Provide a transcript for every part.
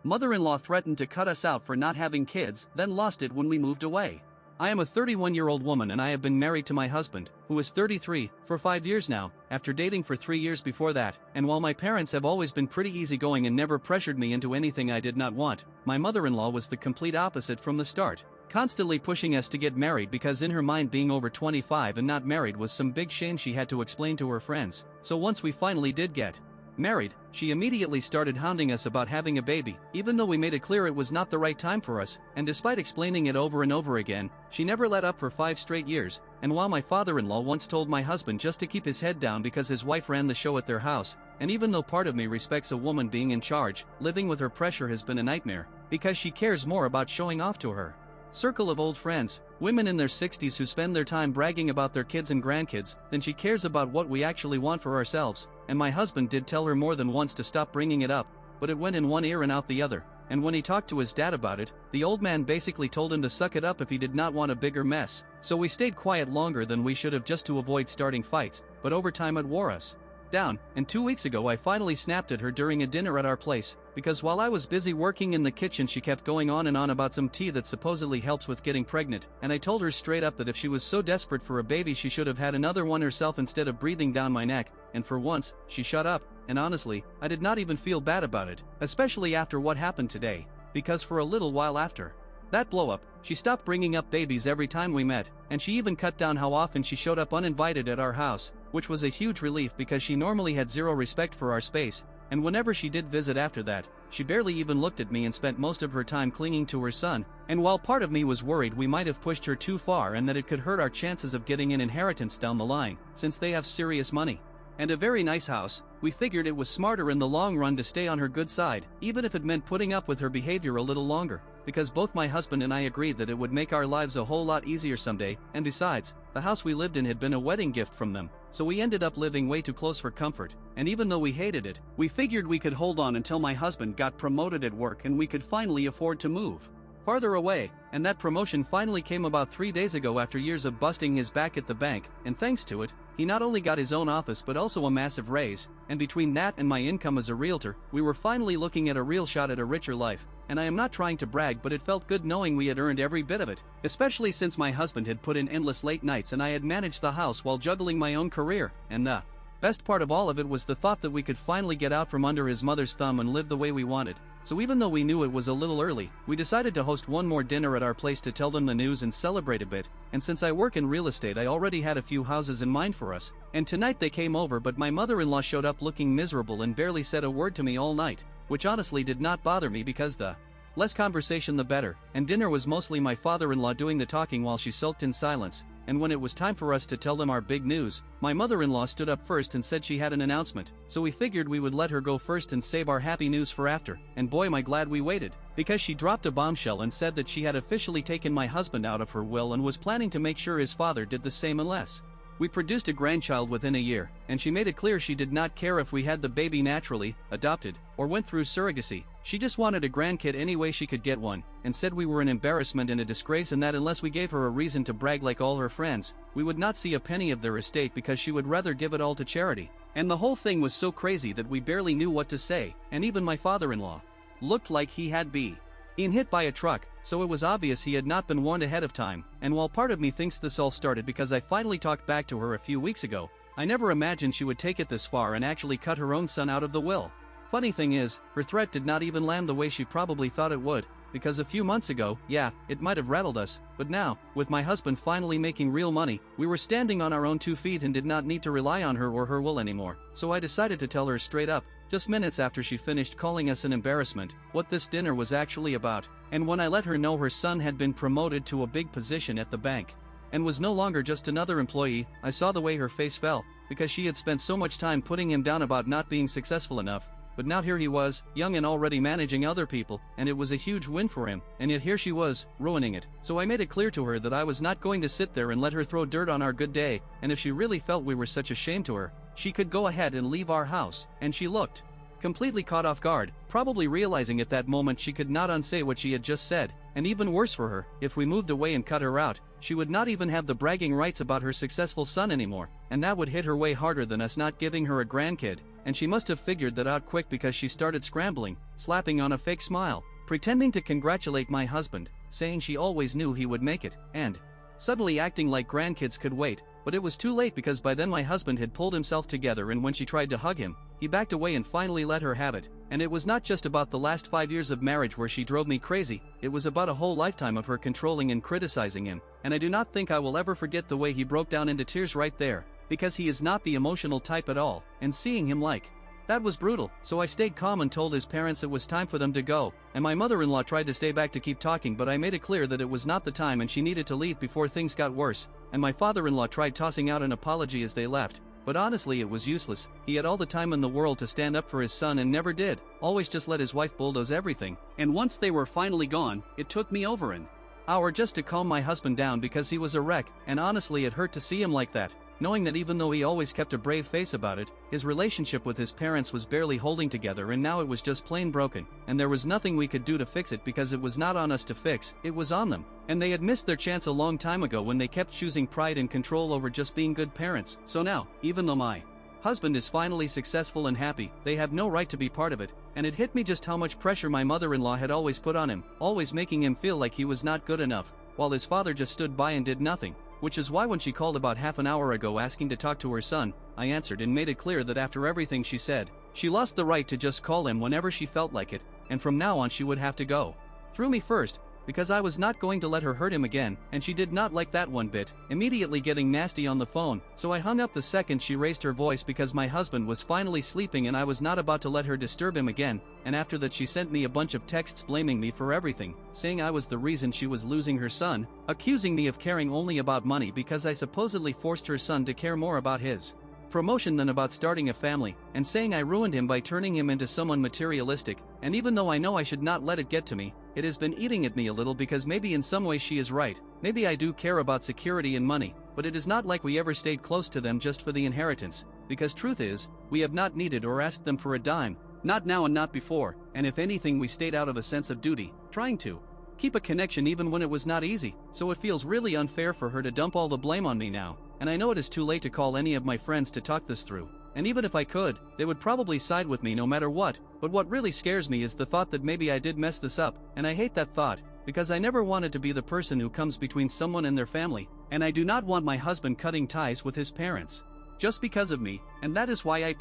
Mother-in-law threatened to cut us out for not having kids, then lost it when we moved away. I am a 31-year-old woman and I have been married to my husband, who is 33, for 5 years now, after dating for 3 years before that, and while my parents have always been pretty easygoing and never pressured me into anything I did not want, my mother-in-law was the complete opposite from the start, constantly pushing us to get married because in her mind being over 25 and not married was some big shame she had to explain to her friends. So once we finally did get married, she immediately started hounding us about having a baby, even though we made it clear it was not the right time for us, and despite explaining it over and over again, she never let up for 5 straight years, and while my father-in-law once told my husband just to keep his head down because his wife ran the show at their house, and even though part of me respects a woman being in charge, living with her pressure has been a nightmare, because she cares more about showing off to her circle of old friends, women in their 60s who spend their time bragging about their kids and grandkids, than she cares about what we actually want for ourselves, and my husband did tell her more than once to stop bringing it up, but it went in one ear and out the other, and when he talked to his dad about it, the old man basically told him to suck it up if he did not want a bigger mess, so we stayed quiet longer than we should have just to avoid starting fights, but over time it wore us down, and 2 weeks ago I finally snapped at her during a dinner at our place, because while I was busy working in the kitchen she kept going on and on about some tea that supposedly helps with getting pregnant, and I told her straight up that if she was so desperate for a baby she should have had another one herself instead of breathing down my neck, and for once, she shut up, and honestly, I did not even feel bad about it, especially after what happened today, because for a little while after that blow-up, she stopped bringing up babies every time we met, and she even cut down how often she showed up uninvited at our house, which was a huge relief because she normally had zero respect for our space, and whenever she did visit after that, she barely even looked at me and spent most of her time clinging to her son, and while part of me was worried we might have pushed her too far and that it could hurt our chances of getting an inheritance down the line, since they have serious money and a very nice house, we figured it was smarter in the long run to stay on her good side, even if it meant putting up with her behavior a little longer, because both my husband and I agreed that it would make our lives a whole lot easier someday, and besides, the house we lived in had been a wedding gift from them, so we ended up living way too close for comfort, and even though we hated it, we figured we could hold on until my husband got promoted at work and we could finally afford to move farther away, and that promotion finally came about 3 days ago after years of busting his back at the bank, and thanks to it, he not only got his own office but also a massive raise, and between that and my income as a realtor, we were finally looking at a real shot at a richer life, and I am not trying to brag but it felt good knowing we had earned every bit of it, especially since my husband had put in endless late nights and I had managed the house while juggling my own career, and the best part of all of it was the thought that we could finally get out from under his mother's thumb and live the way we wanted. So even though we knew it was a little early, we decided to host one more dinner at our place to tell them the news and celebrate a bit, and since I work in real estate I already had a few houses in mind for us, and tonight they came over but my mother-in-law showed up looking miserable and barely said a word to me all night, which honestly did not bother me because the less conversation the better, and dinner was mostly my father-in-law doing the talking while she sulked in silence, and when it was time for us to tell them our big news, my mother-in-law stood up first and said she had an announcement, so we figured we would let her go first and save our happy news for after, and boy am I glad we waited, because she dropped a bombshell and said that she had officially taken my husband out of her will and was planning to make sure his father did the same unless we produced a grandchild within a year, and she made it clear she did not care if we had the baby naturally, adopted, or went through surrogacy. She just wanted a grandkid any way she could get one, and said we were an embarrassment and a disgrace and that unless we gave her a reason to brag like all her friends, we would not see a penny of their estate because she would rather give it all to charity. And the whole thing was so crazy that we barely knew what to say, and even my father-in-law looked like he had been hit by a truck, so it was obvious he had not been warned ahead of time, and while part of me thinks this all started because I finally talked back to her a few weeks ago, I never imagined she would take it this far and actually cut her own son out of the will. Funny thing is, her threat did not even land the way she probably thought it would, because a few months ago, yeah, it might have rattled us, but now, with my husband finally making real money, we were standing on our own 2 feet and did not need to rely on her or her will anymore, so I decided to tell her straight up, just minutes after she finished calling us an embarrassment, what this dinner was actually about, and when I let her know her son had been promoted to a big position at the bank, and was no longer just another employee, I saw the way her face fell, because she had spent so much time putting him down about not being successful enough, but now here he was, young and already managing other people, and it was a huge win for him, and yet here she was, ruining it. So I made it clear to her that I was not going to sit there and let her throw dirt on our good day, and if she really felt we were such a shame to her, she could go ahead and leave our house, and she looked completely caught off guard, probably realizing at that moment she could not unsay what she had just said, and even worse for her, if we moved away and cut her out, she would not even have the bragging rights about her successful son anymore, and that would hit her way harder than us not giving her a grandkid, and she must have figured that out quick because she started scrambling, slapping on a fake smile, pretending to congratulate my husband, saying she always knew he would make it, and suddenly acting like grandkids could wait, but it was too late because by then my husband had pulled himself together, and when she tried to hug him, he backed away and finally let her have it. And it was not just about the last 5 years of marriage where she drove me crazy, it was about a whole lifetime of her controlling and criticizing him, and I do not think I will ever forget the way he broke down into tears right there, because he is not the emotional type at all, and seeing him like that was brutal, so I stayed calm and told his parents it was time for them to go, and my mother-in-law tried to stay back to keep talking, but I made it clear that it was not the time and she needed to leave before things got worse, and my father-in-law tried tossing out an apology as they left, but honestly it was useless. He had all the time in the world to stand up for his son and never did, always just let his wife bulldoze everything, and once they were finally gone, it took me over an hour just to calm my husband down because he was a wreck, and honestly it hurt to see him like that, knowing that even though he always kept a brave face about it, his relationship with his parents was barely holding together, and now it was just plain broken, and there was nothing we could do to fix it because it was not on us to fix, it was on them, and they had missed their chance a long time ago when they kept choosing pride and control over just being good parents. So now, even though my husband is finally successful and happy, they have no right to be part of it, and it hit me just how much pressure my mother-in-law had always put on him, always making him feel like he was not good enough, while his father just stood by and did nothing. Which is why when she called about half an hour ago asking to talk to her son, I answered and made it clear that after everything she said, she lost the right to just call him whenever she felt like it, and from now on she would have to go through me first, because I was not going to let her hurt him again, and she did not like that one bit, immediately getting nasty on the phone, so I hung up the second she raised her voice because my husband was finally sleeping and I was not about to let her disturb him again, and after that she sent me a bunch of texts blaming me for everything, saying I was the reason she was losing her son, accusing me of caring only about money because I supposedly forced her son to care more about his promotion than about starting a family, and saying I ruined him by turning him into someone materialistic, and even though I know I should not let it get to me, it has been eating at me a little because maybe in some way she is right, maybe I do care about security and money, but it is not like we ever stayed close to them just for the inheritance, because truth is, we have not needed or asked them for a dime, not now and not before, and if anything we stayed out of a sense of duty, trying to keep a connection even when it was not easy, so it feels really unfair for her to dump all the blame on me now, and I know it is too late to call any of my friends to talk this through, and even if I could, they would probably side with me no matter what, but what really scares me is the thought that maybe I did mess this up, and I hate that thought, because I never wanted to be the person who comes between someone and their family, and I do not want my husband cutting ties with his parents, just because of me, and that is why I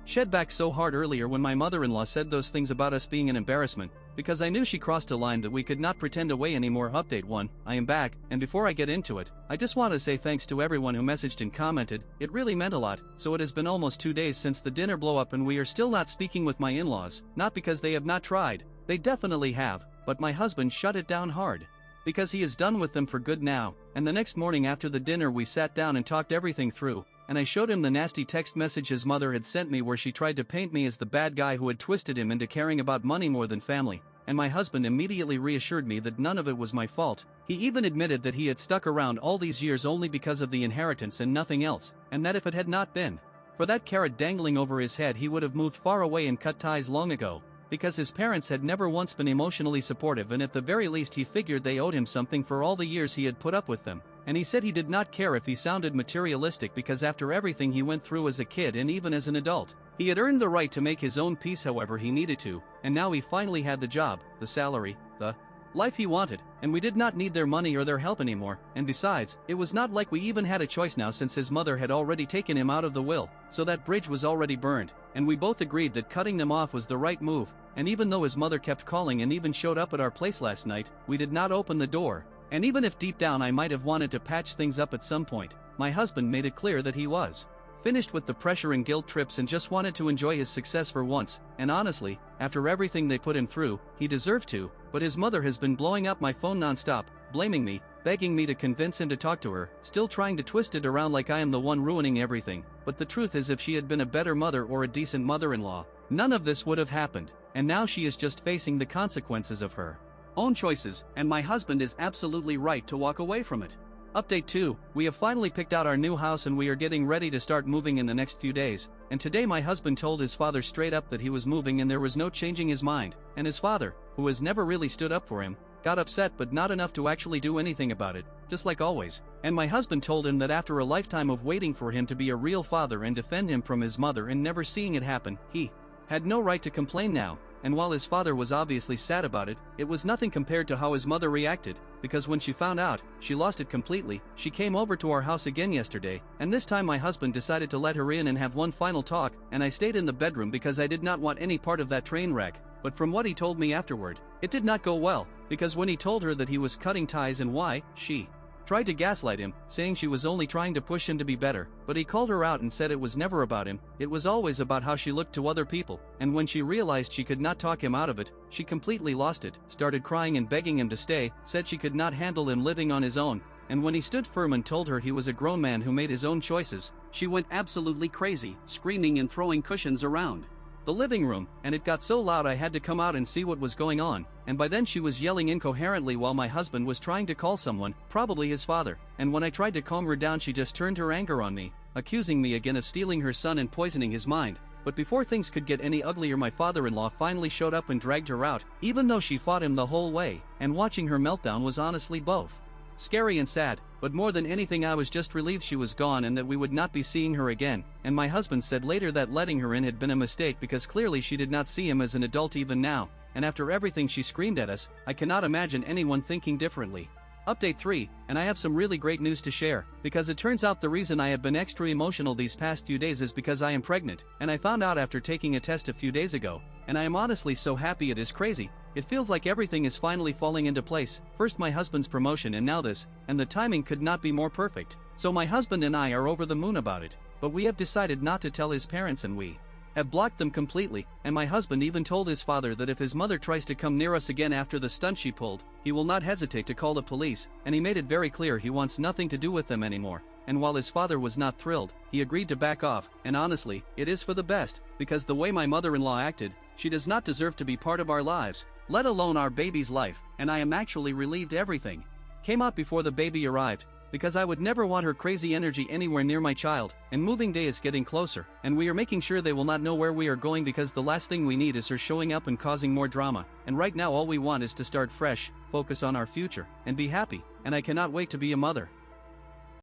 shed back so hard earlier when my mother-in-law said those things about us being an embarrassment, because I knew she crossed a line that we could not pretend away anymore. Update 1, I am back, and before I get into it, I just want to say thanks to everyone who messaged and commented, it really meant a lot. So it has been almost 2 days since the dinner blow up and we are still not speaking with my in-laws, not because they have not tried, they definitely have, but my husband shut it down hard. Because he is done with them for good now, and the next morning after the dinner we sat down and talked everything through, and I showed him the nasty text message his mother had sent me where she tried to paint me as the bad guy who had twisted him into caring about money more than family, and my husband immediately reassured me that none of it was my fault. He even admitted that he had stuck around all these years only because of the inheritance and nothing else, and that if it had not been for that carrot dangling over his head he would have moved far away and cut ties long ago, because his parents had never once been emotionally supportive, and at the very least he figured they owed him something for all the years he had put up with them. And he said he did not care if he sounded materialistic because after everything he went through as a kid and even as an adult, he had earned the right to make his own peace however he needed to, and now he finally had the job, the salary, the life he wanted, and we did not need their money or their help anymore, and besides, it was not like we even had a choice now since his mother had already taken him out of the will, so that bridge was already burned, and we both agreed that cutting them off was the right move, and even though his mother kept calling and even showed up at our place last night, we did not open the door. And even if deep down I might have wanted to patch things up at some point, my husband made it clear that he was finished with the pressure and guilt trips and just wanted to enjoy his success for once, and honestly, after everything they put him through, he deserved to, but his mother has been blowing up my phone non-stop, blaming me, begging me to convince him to talk to her, still trying to twist it around like I am the one ruining everything, but the truth is if she had been a better mother or a decent mother-in-law, none of this would have happened, and now she is just facing the consequences of her own choices, and my husband is absolutely right to walk away from it. Update 2, we have finally picked out our new house and we are getting ready to start moving in the next few days, and today my husband told his father straight up that he was moving and there was no changing his mind, and his father, who has never really stood up for him, got upset but not enough to actually do anything about it, just like always. And my husband told him that after a lifetime of waiting for him to be a real father and defend him from his mother and never seeing it happen, he had no right to complain now. And while his father was obviously sad about it, it was nothing compared to how his mother reacted, because when she found out, she lost it completely. She came over to our house again yesterday, and this time my husband decided to let her in and have one final talk, and I stayed in the bedroom because I did not want any part of that train wreck. But from what he told me afterward, it did not go well, because when he told her that he was cutting ties and why, she tried to gaslight him, saying she was only trying to push him to be better, but he called her out and said it was never about him, it was always about how she looked to other people, and when she realized she could not talk him out of it, she completely lost it, started crying and begging him to stay, said she could not handle him living on his own, and when he stood firm and told her he was a grown man who made his own choices, she went absolutely crazy, screaming and throwing cushions around the living room, and it got so loud I had to come out and see what was going on, and by then she was yelling incoherently while my husband was trying to call someone, probably his father, and when I tried to calm her down she just turned her anger on me, accusing me again of stealing her son and poisoning his mind. But before things could get any uglier my father-in-law finally showed up and dragged her out, even though she fought him the whole way, and watching her meltdown was honestly both scary and sad, but more than anything I was just relieved she was gone and that we would not be seeing her again, and my husband said later that letting her in had been a mistake because clearly she did not see him as an adult even now, and after everything she screamed at us, I cannot imagine anyone thinking differently. Update 3, and I have some really great news to share, because it turns out the reason I have been extra emotional these past few days is because I am pregnant, and I found out after taking a test a few days ago, and I am honestly so happy it is crazy. It feels like everything is finally falling into place, first my husband's promotion and now this, and the timing could not be more perfect. So my husband and I are over the moon about it, but we have decided not to tell his parents and we have blocked them completely, and my husband even told his father that if his mother tries to come near us again after the stunt she pulled, he will not hesitate to call the police, and he made it very clear he wants nothing to do with them anymore. And while his father was not thrilled, he agreed to back off, and honestly, it is for the best, because the way my mother-in-law acted, she does not deserve to be part of our lives, let alone our baby's life, and I am actually relieved everything came out before the baby arrived, because I would never want her crazy energy anywhere near my child, and moving day is getting closer, and we are making sure they will not know where we are going because the last thing we need is her showing up and causing more drama, and right now all we want is to start fresh, focus on our future, and be happy, and I cannot wait to be a mother.